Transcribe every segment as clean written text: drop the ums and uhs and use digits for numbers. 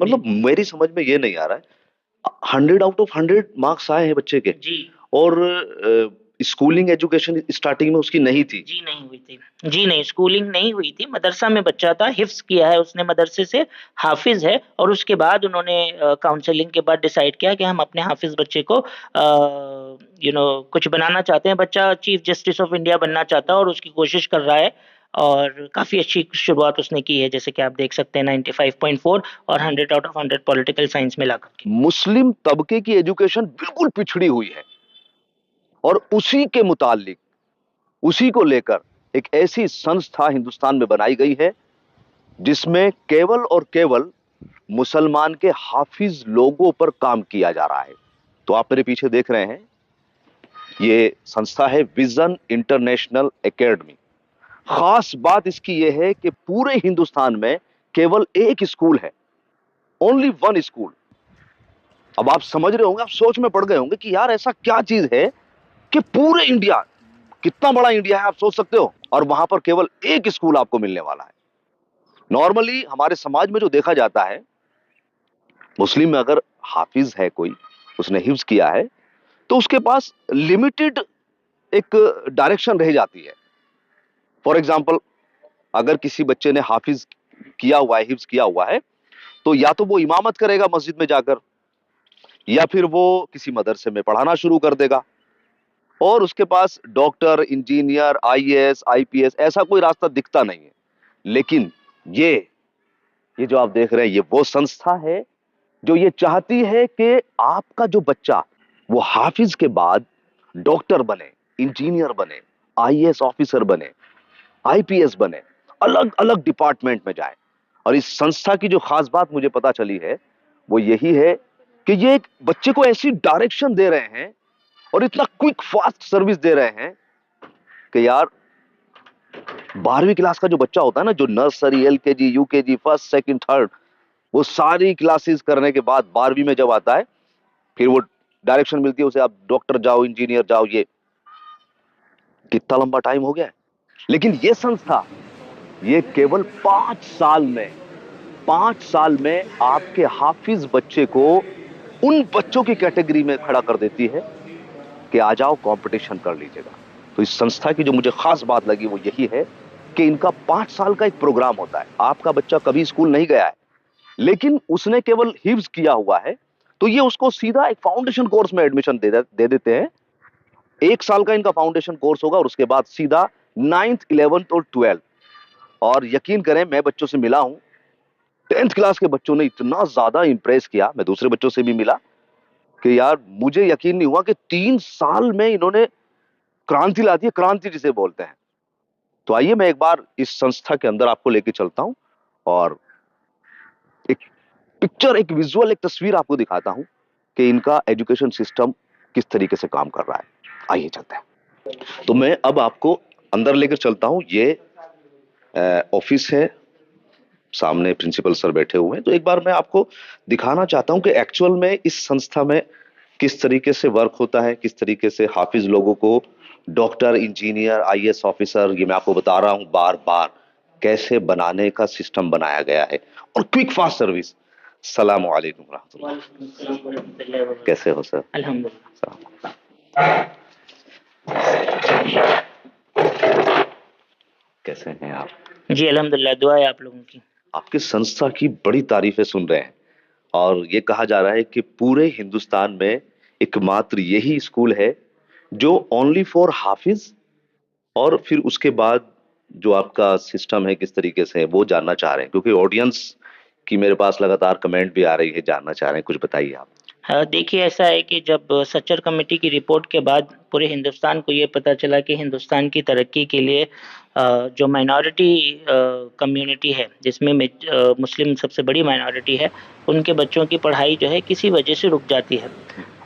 मतलब मेरी समझ में ये नहीं आ रहा है, 100 आउट ऑफ 100 मार्क्स आए हैं बच्चे के, जी और स्कूलिंग एजुकेशन स्टार्टिंग में उसकी नहीं थी। जी नहीं हुई थी। जी नहीं, स्कूलिंग नहीं हुई थी, मदरसा में बच्चा था, हिफ्स किया है उसने मदरसे से, हाफिज है। और उसके बाद उन्होंने काउंसलिंग के बाद डिसाइड किया कि हम अपने हाफिज बच्चे को कुछ बनाना चाहते हैं। बच्चा चीफ जस्टिस ऑफ इंडिया बनना चाहता है और उसकी कोशिश कर रहा है, और काफी अच्छी शुरुआत उसने की है, जैसे कि आप देख सकते हैं 95.4 और 100 आउट ऑफ 100 पॉलिटिकल साइंस में ला करके। मुस्लिम तबके की एजुकेशन बिल्कुल पिछड़ी हुई है, और उसी के मुतालिक, उसी को लेकर एक ऐसी संस्था हिंदुस्तान में बनाई गई है जिसमें केवल और केवल मुसलमान के हाफिज लोगों पर काम किया जा रहा है। तो आप मेरे पीछे देख रहे हैं, ये संस्था है विजन इंटरनेशनल एकेडमी। खास बात इसकी यह है कि पूरे हिंदुस्तान में केवल एक स्कूल है, ओनली वन स्कूल। अब आप समझ रहे होंगे, आप सोच में पड़ गए होंगे कि यार ऐसा क्या चीज है कि पूरे इंडिया, कितना बड़ा इंडिया है आप सोच सकते हो, और वहां पर केवल एक स्कूल आपको मिलने वाला है। नॉर्मली हमारे समाज में जो देखा जाता है, मुस्लिम में अगर हाफिज है कोई, उसने हिफ्ज किया है, तो उसके पास लिमिटेड एक डायरेक्शन रह जाती है। फॉर एग्जाम्पल, अगर किसी बच्चे ने हाफिज किया हुआ है, हिफ्ज किया हुआ है, तो या तो वो इमामत करेगा मस्जिद में जाकर, या फिर वो किसी मदरसे में पढ़ाना शुरू कर देगा, और उसके पास डॉक्टर, इंजीनियर, आईएएस, आईपीएस ऐसा कोई रास्ता दिखता नहीं है। लेकिन ये जो आप देख रहे हैं, ये वो संस्था है जो ये चाहती है कि आपका जो बच्चा वो हाफिज के बाद डॉक्टर बने, इंजीनियर बने, आईएएस ऑफिसर बने, आईपीएस बने, अलग अलग डिपार्टमेंट में जाए। और इस संस्था की जो खास बात मुझे पता चली है वो यही है कि ये एक बच्चे को ऐसी डायरेक्शन दे रहे हैं और इतना क्विक फास्ट सर्विस दे रहे हैं कि यार 12वीं क्लास का जो बच्चा होता है ना, जो nursery, LKG, UKG, first, second, third, वो सारी क्लासेस करने के बाद 12वीं में जब आता है, फिर वो डायरेक्शन मिलती है उसे, आप डॉक्टर जाओ, इंजीनियर जाओ। ये कितना लंबा टाइम हो गया है। लेकिन ये संस्था, ये केवल 5 साल में, 5 साल में आपके हाफिज बच्चे को उन बच्चों की कैटेगरी में खड़ा कर देती है कि आ जाओ कंपटीशन कर लीजिएगा। तो इस संस्था की जो मुझे खास बात लगी वो यही है कि इनका 5 साल का एक प्रोग्राम होता है। आपका बच्चा कभी स्कूल नहीं गया है, लेकिन उसने केवल हिफ्ज किया हुआ है, तो ये उसको सीधा एक फाउंडेशन कोर्स में एडमिशन दे देते हैं। 1 साल का इनका फाउंडेशन कोर्स होगा, और उसके बाद सीधा 9th, 11th और 12th। और यकीन करें, मैं बच्चों से मिला हूं, 10th क्लास के बच्चों ने इतना ज्यादा इंप्रेस किया, मैं दूसरे बच्चों से भी मिला, कि यार मुझे यकीन नहीं हुआ कि 3 साल में इन्होंने क्रांति ला दी है, क्रांति जिसे बोलते हैं। तो आइए मैं एक बार इस संस्था के अंदर आपको लेके चलता हूं, और एक पिक्चर, एक विजुअल, एक तस्वीर आपको दिखाता हूं कि इनका एजुकेशन सिस्टम किस तरीके से काम कर रहा है। आइए चलते हैं। तो मैं अब आपको अंदर लेकर चलता हूं। ये ऑफिस है, सामने प्रिंसिपल सर बैठे हुए हैं। तो एक बार मैं आपको दिखाना चाहता हूं कि एक्चुअल में इस संस्था में किस तरीके से वर्क होता है, किस तरीके से हाफिज लोगों को डॉक्टर, इंजीनियर, आईएएस ऑफिसर, ये मैं आपको बता रहा हूं बार बार, कैसे बनाने का सिस्टम बनाया गया है, और क्विक फास्ट सर्विस। सलाम वालेकुम रहमतुल्लाह। कैसे हो सर? अल्हम्दुलिल्लाह। कैसे हैं आप? जी अल्हम्दुलिल्लाह, दुआ है आप लोगों की। आपकी संस्था की बड़ी तारीफें सुन रहे हैं, और ये कहा जा रहा है कि पूरे हिंदुस्तान में एकमात्र यही स्कूल है जो ओनली फॉर हाफिज, और फिर उसके बाद जो आपका सिस्टम है किस तरीके से है वो जानना चाह रहे हैं, क्योंकि ऑडियंस की मेरे पास लगातार कमेंट भी आ रही है, जानना चाह रहे हैं। कुछ बताइए आप। हाँ, देखिए ऐसा है कि जब सच्चर कमेटी की रिपोर्ट के बाद पूरे हिंदुस्तान को ये पता चला कि हिंदुस्तान की तरक्की के लिए जो माइनॉरिटी कम्युनिटी है, जिसमें मुस्लिम सबसे बड़ी माइनॉरिटी है, उनके बच्चों की पढ़ाई जो है किसी वजह से रुक जाती है,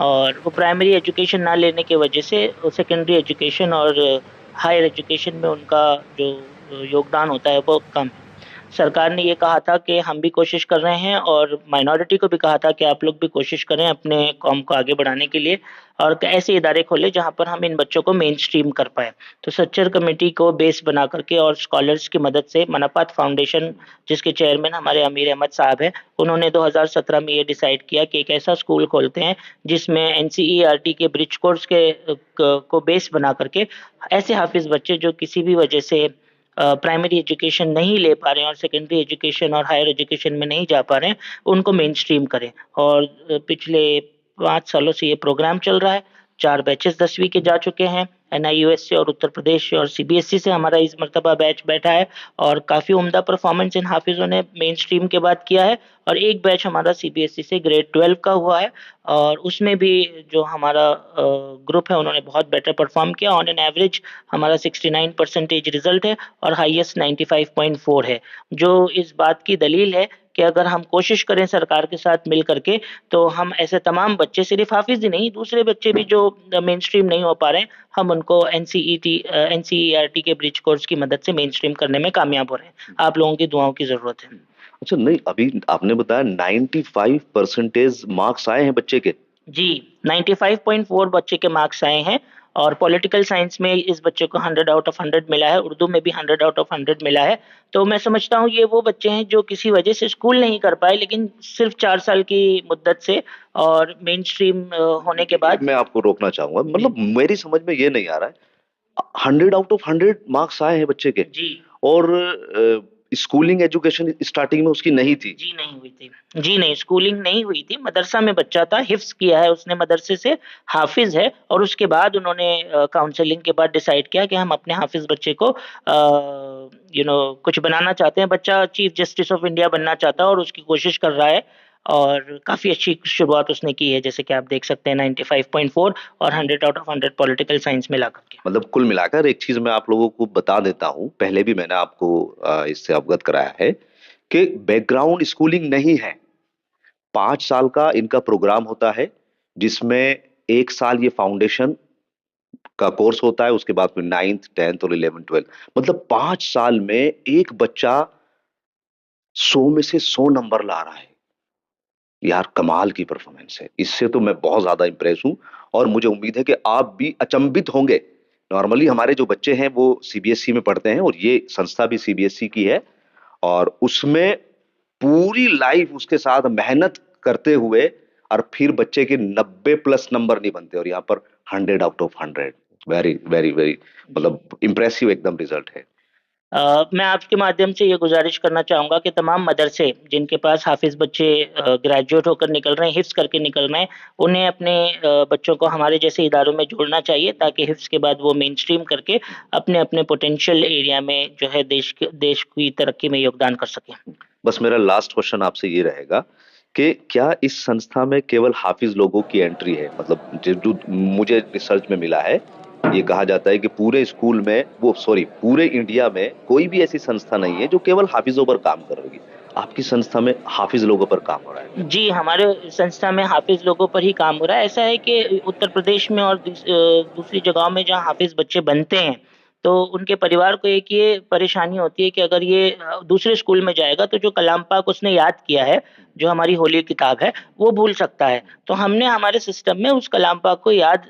और वो प्राइमरी एजुकेशन ना लेने की वजह से सेकेंडरी एजुकेशन और हायर एजुकेशन में उनका जो योगदान होता है वो कम है। सरकार ने ये कहा था कि हम भी कोशिश कर रहे हैं और माइनॉरिटी को भी कहा था कि आप लोग भी कोशिश करें अपने कौम को आगे बढ़ाने के लिए और ऐसे इदारे खोले जहां पर हम इन बच्चों को मेन स्ट्रीम कर पाए। तो सच्चर कमेटी को बेस बना करके और स्कॉलर्स की मदद से मनापात फाउंडेशन, जिसके चेयरमैन हमारे अमीर अहमद साहब हैं, उन्होंने 2017 में ये डिसाइड किया कि एक ऐसा स्कूल खोलते हैं जिसमें एनसीईआरटी के ब्रिज कोर्स को बेस बना करके ऐसे हाफिज बच्चे जो किसी भी वजह से प्राइमरी एजुकेशन नहीं ले पा रहे हैं और सेकेंडरी एजुकेशन और हायर एजुकेशन में नहीं जा पा रहे हैं, उनको मेन स्ट्रीम करें। और पिछले 5 सालों से ये प्रोग्राम चल रहा है। 4 बैचेस 10वीं के जा चुके हैं। एनआईयूएस से और उत्तर प्रदेश और सीबीएसई से हमारा इस मरतबा बैच बैठा है और काफ़ी उम्दा परफॉर्मेंस इन हाफिज़ों ने मेन स्ट्रीम के बाद किया है। और एक बैच हमारा सीबीएसई से ग्रेड 12 का हुआ है और उसमें भी जो हमारा ग्रुप है उन्होंने बहुत बेटर परफॉर्म किया। ऑन एन एवरेज हमारा 69% रिजल्ट है और हाईएस्ट 95.4 है, जो इस बात की दलील है कि अगर हम कोशिश करें सरकार के साथ मिल करके तो हम ऐसे तमाम बच्चे, सिर्फ हाफिज ही नहीं दूसरे बच्चे भी जो मेन स्ट्रीम नहीं हो पा रहे हैं, हम उनको एनसीईआरटी के ब्रिज कोर्स की मदद से मेन स्ट्रीम करने में कामयाब हो रहे हैं। आप लोगों की दुआओं की जरूरत है। अच्छा, नहीं अभी आपने बताया 95% मार्क्स आए हैं बच्चे के। जी, 95.4 बच्चे के मार्क्स आए हैं और पॉलिटिकल साइंस में इस बच्चे को 100 आउट ऑफ 100 मिला है, उर्दू में भी 100 आउट ऑफ 100 मिला है। तो मैं समझता हूँ ये वो बच्चे हैं जो किसी वजह से स्कूल नहीं कर पाए, लेकिन सिर्फ 4 साल की मुद्दत से और मेन स्ट्रीम होने के बाद। मैं आपको रोकना चाहूंगा, मतलब मेरी समझ में ये नहीं आ रहा है, 100 आउट ऑफ 100 मार्क्स आए हैं बच्चे के जी और स्कूलिंग एजुकेशन स्टार्टिंग में उसकी नहीं थी। जी नहीं हुई थी। जी नहीं, स्कूलिंग नहीं हुई थी। मदरसा में बच्चा था, हिफ्स किया है उसने मदरसे से, हाफिज है और उसके बाद उन्होंने काउंसलिंग के बाद डिसाइड किया कि हम अपने हाफिज बच्चे को कुछ बनाना चाहते हैं। बच्चा चीफ जस्टिस ऑफ इंडिया बनना चाहता है और उसकी कोशिश कर रहा है और काफी अच्छी शुरुआत उसने की है, जैसे कि आप देख सकते हैं 95.4 और 100 आउट ऑफ 100 पॉलिटिकल साइंस में ला करके। मतलब कुल मिलाकर एक चीज मैं आप लोगों को बता देता हूं, पहले भी मैंने आपको इससे अवगत कराया है कि बैकग्राउंड स्कूलिंग नहीं है। 5 साल का इनका प्रोग्राम होता है जिसमें 1 साल ये फाउंडेशन का कोर्स होता है, उसके बाद फिर 9th 10th और 11th 12th। मतलब 5 साल में एक बच्चा 100 में से 100 नंबर ला रहा है। यार कमाल की परफॉर्मेंस है, इससे तो मैं बहुत ज्यादा इंप्रेस हूं और मुझे उम्मीद है कि आप भी अचंभित होंगे। नॉर्मली हमारे जो बच्चे हैं वो सीबीएसई में पढ़ते हैं और ये संस्था भी सीबीएसई की है और उसमें पूरी लाइफ उसके साथ मेहनत करते हुए और फिर बच्चे के 90+ नंबर नहीं बनते और यहाँ पर 100 out of 100। Very very very, मतलब इंप्रेसिव एकदम रिजल्ट है। मैं आपके माध्यम से ये गुजारिश करना चाहूँगा कि तमाम मदरसे जिनके पास हाफिज़ बच्चे ग्रेजुएट होकर निकल रहे हैं, हिफ्ज़ करके निकल रहे हैं, उन्हें अपने बच्चों को हमारे जैसे इदारों में जोड़ना चाहिए ताकि हिफ्ज़ के बाद वो मेन स्ट्रीम करके अपने अपने पोटेंशियल एरिया में जो है देश की तरक्की में योगदान कर सकें। बस मेरा लास्ट क्वेश्चन आपसे ये रहेगा कि क्या इस संस्था में केवल हाफिज लोगों की एंट्री है? मतलब जो मुझे रिसर्च में मिला है, ये कहा जाता है कि पूरे स्कूल में पूरे इंडिया में कोई भी ऐसी संस्था नहीं है जो केवल हाफिजों पर काम कर रही है। आपकी संस्था में हाफिज लोगों पर काम हो रहा है? जी, हमारे संस्था में हाफिज़ लोगों पर ही काम हो रहा है। ऐसा है कि उत्तर प्रदेश में और दूसरी जगहों में जहाँ हाफिज़ बच्चे बनते हैं, तो उनके परिवार को एक ये परेशानी होती है कि अगर ये दूसरे स्कूल में जाएगा तो जो कलाम पाक उसने याद किया है, जो हमारी होली किताब है, वो भूल सकता है। तो हमने हमारे सिस्टम में उस कलाम पाक को याद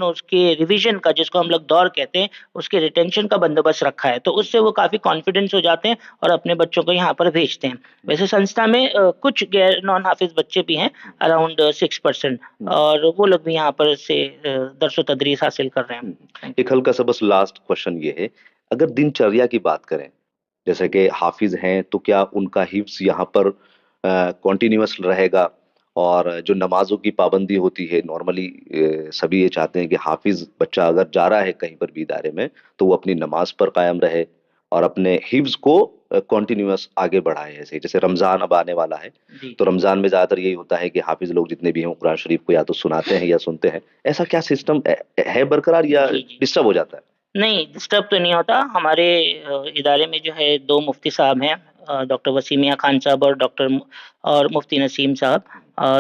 उसके रिविज़न का, जिसको हम लोग दौर कहते हैं, उसके रिटेंशन का बंदोबस्त रखा है। तो उससे वो काफ़ी कॉन्फिडेंस हो जाते हैं और अपने बच्चों को यहाँ पर भेजते हैं। वैसे संस्था में कुछ गैर नॉन हाफिज बच्चे भी हैं, अराउंड 6%, और वो लोग भी यहाँ पर से दरसो तदरीस हासिल कर रहे हैं। एक हल्का सा बस लास्ट क्वेश्चन ये है, अगर दिनचर्या की बात करें, जैसे कि हाफिज हैं तो क्या उनका हिफ्स यहाँ पर कॉन्टिन्यूअस रहेगा? और जो नमाजों की पाबंदी होती है, नॉर्मली सभी ये चाहते हैं कि हाफिज बच्चा अगर जा रहा है कहीं पर भी इदारे में तो वो अपनी नमाज पर कायम रहे और अपने हिफ्ज को कॉन्टिन्यूअस आगे बढ़ाए। ऐसे जैसे रमजान अब आने वाला है, तो रमजान में ज्यादातर यही होता है कि हाफिज लोग जितने भी हैं कुरान शरीफ को या तो सुनाते हैं या सुनते हैं। ऐसा क्या सिस्टम है बरकरार या डिस्टर्ब हो जाता है? नहीं, डिस्टर्ब तो नहीं होता। हमारे इदारे में जो है 2 मुफ्ती साहब हैं, डॉक्टर वसीम मियां खान साहब और मुफ्ती नसीम साहब।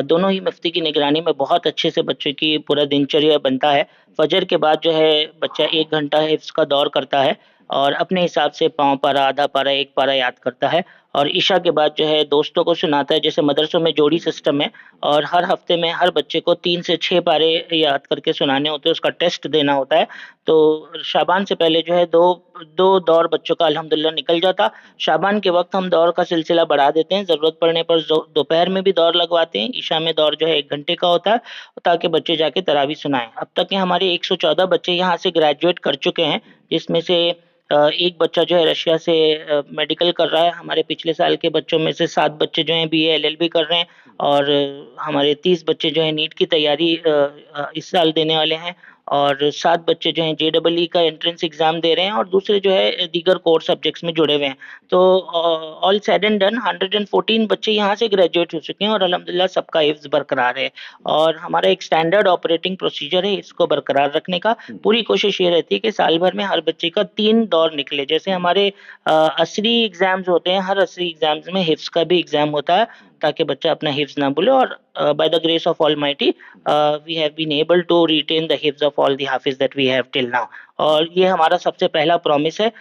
दोनों ही मुफ्ती की निगरानी में बहुत अच्छे से बच्चे की पूरा दिनचर्या बनता है। फजर के बाद जो है बच्चा 1 घंटा हिफ्ज़ का दौर करता है और अपने हिसाब से पाँव पारा, आधा पारा, एक पारा याद करता है और ईशा के बाद जो है दोस्तों को सुनाता है। जैसे मदरसों में जोड़ी सिस्टम है और हर हफ्ते में हर बच्चे को 3 से 6 पारे याद करके सुनाने होते हैं, उसका टेस्ट देना होता है। तो शाबान से पहले जो है दो दो दौर बच्चों का अल्हम्दुलिल्लाह निकल जाता। शाबान के वक्त हम दौर का सिलसिला बढ़ा देते हैं, ज़रूरत पड़ने पर दोपहर में भी दौर लगवाते हैं। ईशा में दौर जो है 1 घंटे का होता है ताकि बच्चे जाके तरावी सुनाएं। अब तक के हमारे 114 बच्चे यहाँ से ग्रेजुएट कर चुके हैं, जिसमें से एक बच्चा जो है रशिया से मेडिकल कर रहा है। हमारे पिछले साल के बच्चों में से 7 बच्चे जो हैं बीए एलएलबी कर रहे हैं और हमारे 30 बच्चे जो हैं नीट की तैयारी इस साल देने वाले हैं और 7 बच्चे जो हैं जेईई का एंट्रेंस एग्जाम दे रहे हैं और दूसरे जो है दीगर कोर सब्जेक्ट्स में जुड़े हुए हैं। तो ऑल सेड एंड डन 114 बच्चे यहाँ से ग्रेजुएट हो चुके हैं और अल्हम्दुलिल्लाह सबका हिफ्ज बरकरार है। और हमारा एक स्टैंडर्ड ऑपरेटिंग प्रोसीजर है इसको बरकरार रखने का। पूरी कोशिश ये रहती है कि साल भर में हर बच्चे का 3 दौर निकले। जैसे हमारे असरी एग्जाम्स होते हैं, हर असरी एग्जाम्स में हिफ्ज का भी एग्जाम होता है ताकि बच्चा अपना हिफ्ज ना भूले। और by the grace of almighty we have been able to retain the हिफ्ज ऑफ ऑल द हाफिज that we have till now. और ये हमारा सबसे पहला प्रॉमिस है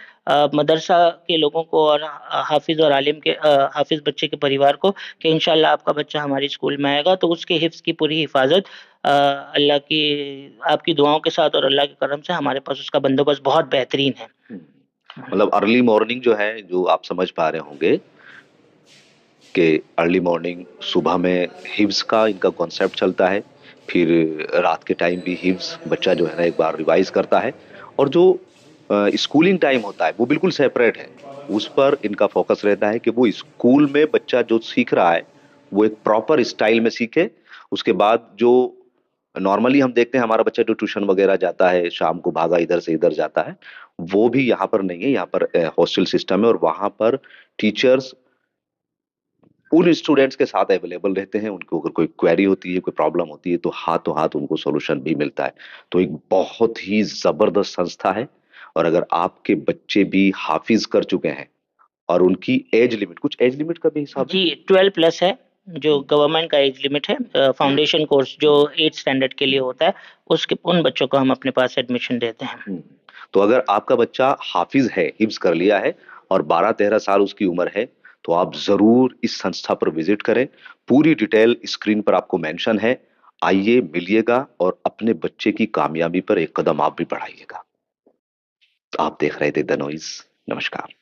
मदरसा के लोगों को और हाफिज और आलिम के हाफिज बच्चे के परिवार को कि इंशाल्लाह आपका बच्चा हमारे स्कूल में आएगा तो उसके हिफ्ज की पूरी हिफाजत अल्लाह की आपकी दुआओं के साथ और अल्लाह के करम से हमारे पास उसका बंदोबस्त बहुत बेहतरीन है। मतलब अर्ली मॉर्निंग जो है, जो आप समझ पा रहे होंगे कि अर्ली मॉर्निंग सुबह में हिफ्ज का इनका कॉन्सेप्ट चलता है, फिर रात के टाइम भी हिफ्ज बच्चा जो है ना एक बार रिवाइज करता है, और जो स्कूलिंग टाइम होता है वो बिल्कुल सेपरेट है। उस पर इनका फोकस रहता है कि वो स्कूल में बच्चा जो सीख रहा है वो एक प्रॉपर स्टाइल में सीखे। उसके बाद जो नॉर्मली हम देखते हैं हमारा बच्चा जो ट्यूशन वगैरह जाता है, शाम को भागा इधर से इधर जाता है, वो भी यहाँ पर नहीं है। यहाँ पर हॉस्टल सिस्टम है और वहां पर टीचर्स उन स्टूडेंट्स के साथ अवेलेबल रहते हैं। उनको अगर कोई क्वेरी होती है, कोई प्रॉब्लम होती है, तो हाथों हाथ उनको सॉल्यूशन भी मिलता है। तो एक बहुत ही जबरदस्त संस्था है। और अगर आपके बच्चे भी हाफिज कर चुके हैं और उनकी एज लिमिट, कुछ एज लिमिट का भी हिसाब है? जी 12+ है जो गवर्नमेंट का एज लिमिट है। फाउंडेशन कोर्स जो 8 स्टैंडर्ड के लिए होता है उसके उन बच्चों को हम अपने पास एडमिशन देते हैं। तो अगर आपका बच्चा हाफिज है, हिफ्ज कर लिया है और 12-13 साल उसकी उम्र है, तो आप जरूर इस संस्था पर विजिट करें। पूरी डिटेल स्क्रीन पर आपको मेंशन है। आइए, मिलिएगा और अपने बच्चे की कामयाबी पर एक कदम आप भी बढ़ाइएगा। आप देख रहे थे द नॉइज। नमस्कार।